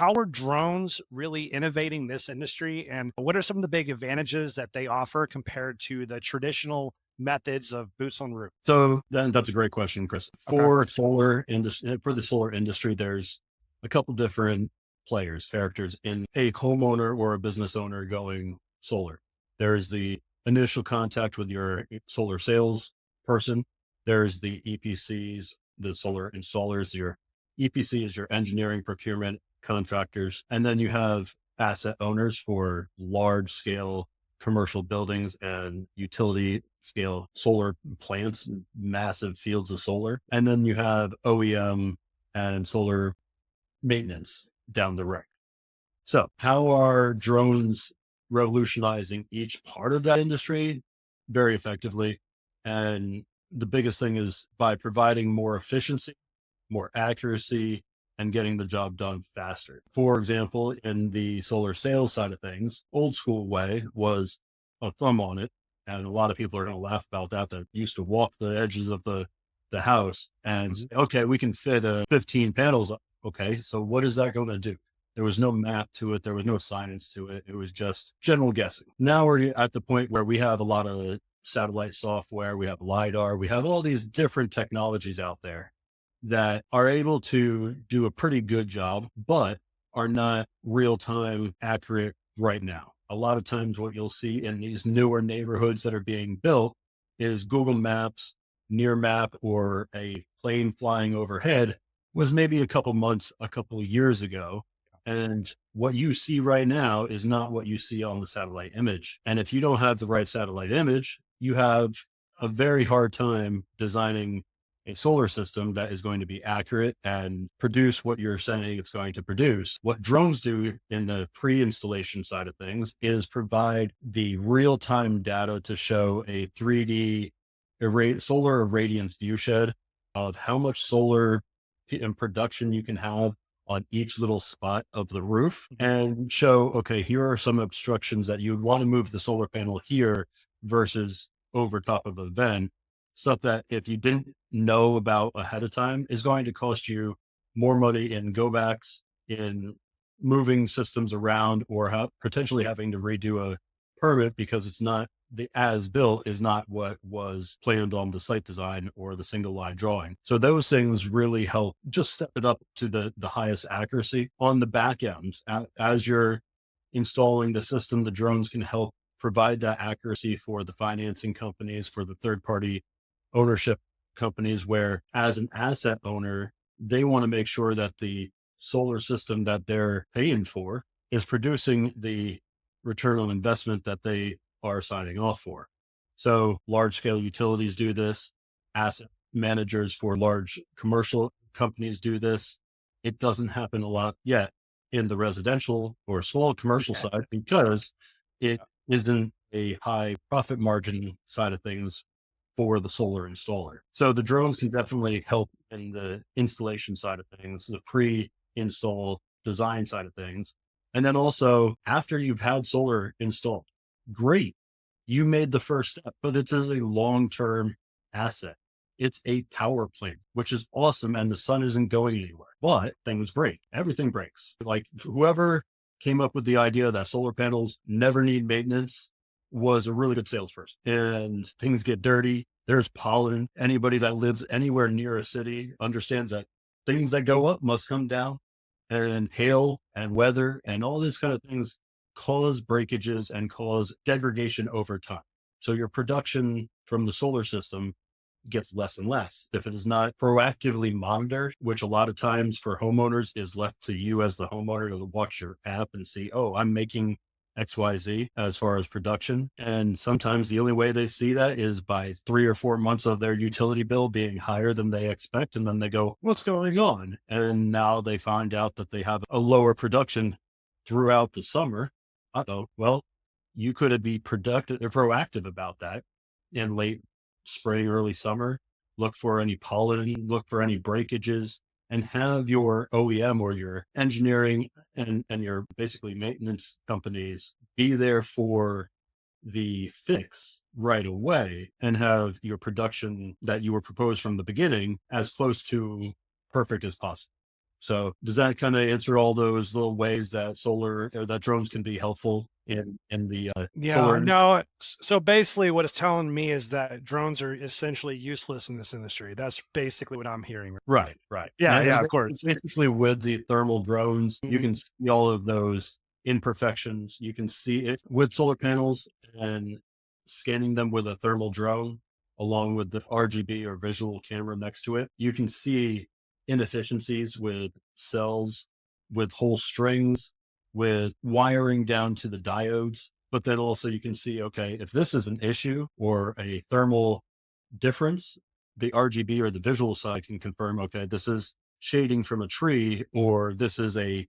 how are drones really innovating this industry? And what are some of the big advantages that they offer compared to the traditional methods of boots on roof? So then that's a great question, Chris. Okay. For the solar industry, there's a couple different characters in a homeowner or a business owner going solar. There's the initial contact with your solar sales person. There's the EPCs, the solar installers. Your EPC is your engineering procurement contractors. And then you have asset owners for large scale commercial buildings and utility scale solar plants, massive fields of solar. And then you have OEM and solar maintenance down the road. So how are drones revolutionizing each part of that industry? Very effectively. And the biggest thing is by providing more efficiency, more accuracy, and getting the job done faster. For example, in the solar sales side of things, old school way was a thumb on it. And a lot of people are going to laugh about that used to walk the edges of the house and say, okay, we can fit 15 panels up. Okay, so what is that going to do? There was no math to it. There was no science to it. It was just general guessing. Now we're at the point where we have a lot of satellite software. We have LiDAR. We have all these different technologies out there that are able to do a pretty good job, but are not real time accurate right now. A lot of times what you'll see in these newer neighborhoods that are being built is Google Maps, near map, or a plane flying overhead was maybe a couple of years ago. And what you see right now is not what you see on the satellite image. And if you don't have the right satellite image, you have a very hard time designing a solar system that is going to be accurate and produce what you're saying it's going to produce. What drones do in the pre-installation side of things is provide the real-time data to show a 3D solar irradiance viewshed of how much solar in production you can have on each little spot of the roof, and show, okay, here are some obstructions that you would want to move the solar panel here versus over top of a vent. Stuff that if you didn't know about ahead of time is going to cost you more money in go backs, in moving systems around, or potentially having to redo a permit because it's not the as built is not what was planned on the site design or the single line drawing. So those things really help just step it up to the highest accuracy on the back end. As you're installing the system, the drones can help provide that accuracy for the financing companies, for the third party ownership companies, where as an asset owner, they want to make sure that the solar system that they're paying for is producing the return on investment that they are signing off for. So large scale utilities do this. Asset managers for large commercial companies do this. It doesn't happen a lot yet in the residential or small commercial side because it isn't a high profit margin side of things for the solar installer. So the drones can definitely help in the installation side of things, the pre-install design side of things. And then also after you've had solar installed, great, you made the first step, but it's a long-term asset. It's a power plant, which is awesome. And the sun isn't going anywhere, but things break. Everything breaks. Like whoever came up with the idea that solar panels never need maintenance was a really good salesperson. And things get dirty. There's pollen. Anybody that lives anywhere near a city understands that things that go up must come down, and hail and weather and all these kind of things cause breakages and cause degradation over time. So your production from the solar system gets less and less. If it is not proactively monitored, which a lot of times for homeowners is left to you as the homeowner to watch your app and see, oh, I'm making XYZ as far as production. And sometimes the only way they see that is by 3 or 4 months of their utility bill being higher than they expect. And then they go, what's going on? And now they find out that they have a lower production throughout the summer. Well, you could be productive or proactive about that in late spring, early summer. Look for any pollen, look for any breakages, and have your OEM or your engineering and your basically maintenance companies be there for the fix right away, and have your production that you were proposed from the beginning as close to perfect as possible. So does that kind of answer all those little ways that solar or that drones can be helpful in the Yeah, solar industry? no. So basically, what it's telling me is that drones are essentially useless in this industry. That's basically what I'm hearing. Right, right. Yeah, And yeah, of course. basically with the thermal drones, you Mhm. can see all of those imperfections. You can see it with solar panels and scanning them with a thermal drone along with the RGB or visual camera next to it. You can see inefficiencies with cells, with whole strings, with wiring down to the diodes. But then also you can see, okay, if this is an issue or a thermal difference, the RGB or the visual side can confirm, okay, this is shading from a tree or this is a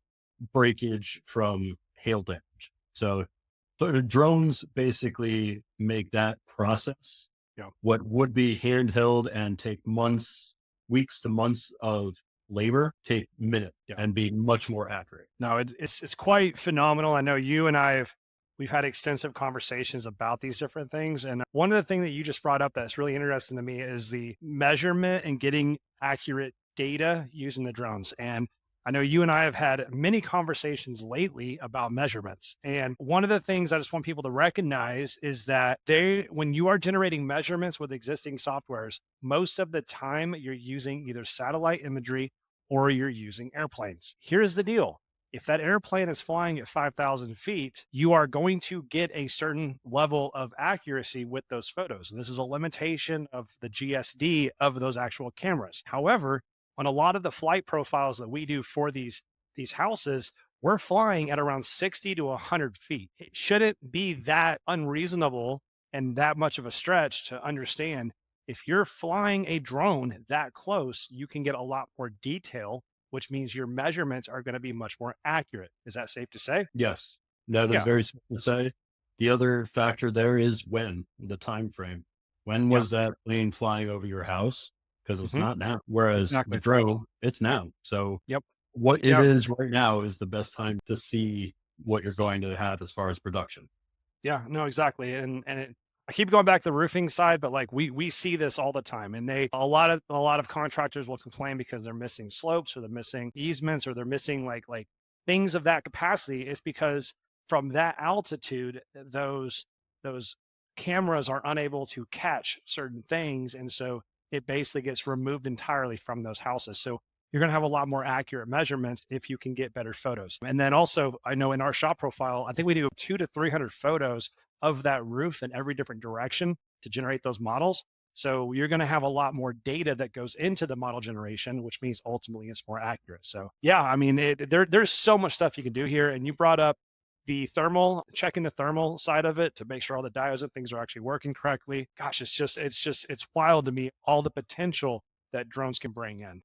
breakage from hail damage. So the drones basically make that process Yeah. what would be handheld and take months, weeks to months of labor, take minutes Yeah. and be much more accurate. No, it's quite phenomenal. I know you and I have we've had extensive conversations about these different things. And one of the things that you just brought up that's really interesting to me is the measurement and getting accurate data using the drones. And I know you and I have had many conversations lately about measurements. And one of the things I just want people to recognize is that when you are generating measurements with existing softwares, most of the time you're using either satellite imagery or you're using airplanes. Here's the deal: if that airplane is flying at 5,000 feet, you are going to get a certain level of accuracy with those photos. And this is a limitation of the GSD of those actual cameras. However, on a lot of the flight profiles that we do for these houses, we're flying at around 60 to 100 feet. It shouldn't be that unreasonable and that much of a stretch to understand if you're flying a drone that close, you can get a lot more detail, which means your measurements are going to be much more accurate. Is that safe to say? Yes, that is Yeah. very simple to say. The other factor there is when, the time frame. When Yeah. was that plane flying over your house? Because it's Hmm. not now. Whereas the Exactly. drone, it's now. So Yep. what it Yeah. is right now is the best time to see what you're going to have as far as production. Yeah. No, exactly. I keep going back to the roofing side, but like we see this all the time, and a lot of contractors will complain because they're missing slopes or they're missing easements or they're missing like things of that capacity. It's because from that altitude, those cameras are unable to catch certain things, and so it basically gets removed entirely from those houses. So you're going to have a lot more accurate measurements if you can get better photos. And then also, I know in our shop profile, I think we do 200 to 300 photos of that roof in every different direction to generate those models. So you're going to have a lot more data that goes into the model generation, which means ultimately it's more accurate. So yeah, I mean, there's so much stuff you can do here. And you brought up the thermal, checking the thermal side of it to make sure all the diodes and things are actually working correctly. Gosh, it's wild to me all the potential that drones can bring in.